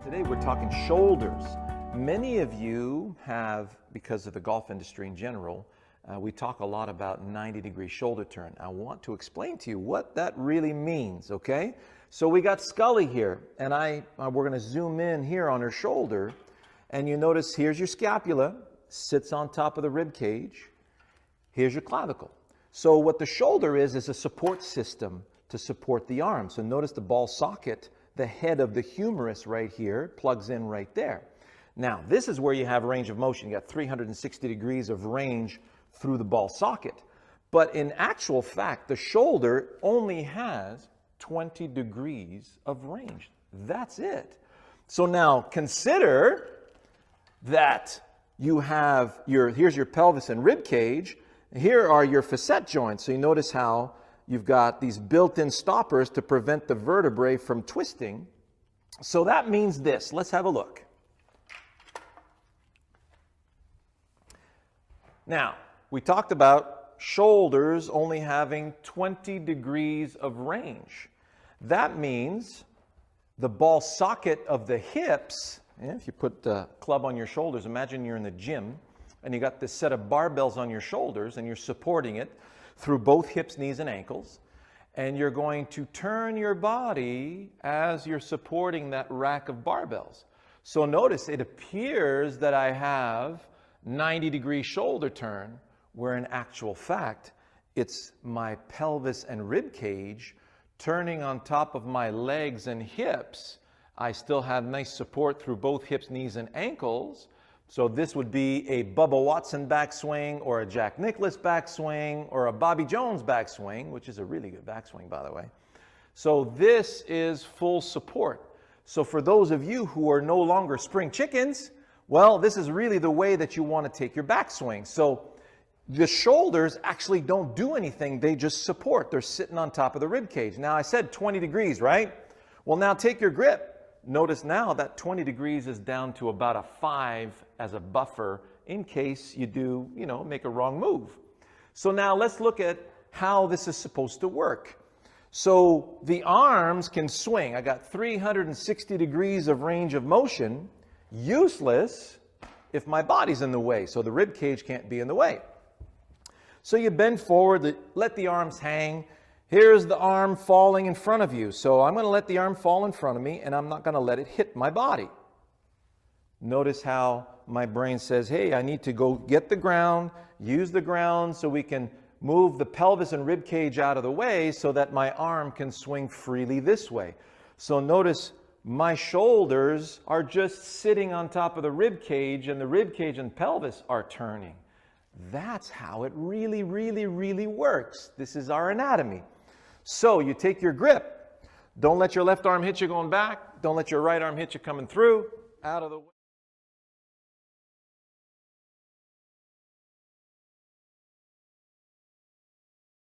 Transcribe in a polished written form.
Today we're talking shoulders. Many of you have, because of the golf industry in general, we talk a lot about 90-degree shoulder turn. I want to explain to you what that really means, okay? So we got Scully here, and we're going to zoom in here on her shoulder, and you notice here's your scapula, sits on top of the rib cage. Here's your clavicle. So what the shoulder is a support system to support the arm. So notice the ball socket, the head of the humerus right here, plugs in right there. Now, this is where you have range of motion. You got 360 degrees of range through the ball socket. But in actual fact, the shoulder only has 20 degrees of range. That's it. So now consider that you have here's your pelvis and rib cage. Here are your facet joints. So you notice how you've got these built-in stoppers to prevent the vertebrae from twisting. So that means this. Let's have a look. Now, we talked about shoulders only having 20 degrees of range. That means the ball socket of the hips, if you put the club on your shoulders, imagine you're in the gym and you got this set of barbells on your shoulders and you're supporting it through both hips, knees, and ankles. And you're going to turn your body as you're supporting that rack of barbells. So notice it appears that I have 90-degree shoulder turn, where in actual fact, it's my pelvis and rib cage turning on top of my legs and hips. I still have nice support through both hips, knees, and ankles. So this would be a Bubba Watson backswing, or a Jack Nicklaus backswing, or a Bobby Jones backswing, which is a really good backswing, by the way. So this is full support. So for those of you who are no longer spring chickens, well, this is really the way that you want to take your backswing. So the shoulders actually don't do anything. They just support. They're sitting on top of the rib cage. Now, I said 20 degrees, right? Well, now take your grip. Notice now that 20 degrees is down to about a 5 as a buffer in case you do, make a wrong move. So now let's look at how this is supposed to work. So the arms can swing. I got 360 degrees of range of motion. Useless if my body's in the way, so the rib cage can't be in the way. So you bend forward, let the arms hang. Here's the arm falling in front of you. So I'm going to let the arm fall in front of me, and I'm not going to let it hit my body. Notice how my brain says, hey, I need to go get the ground, use the ground so we can move the pelvis and rib cage out of the way so that my arm can swing freely this way. So notice my shoulders are just sitting on top of the rib cage, and the rib cage and pelvis are turning. That's how it really, really, really works. This is our anatomy. So you take your grip. Don't let your left arm hit you going back. Don't let your right arm hit you coming through. Out of the way.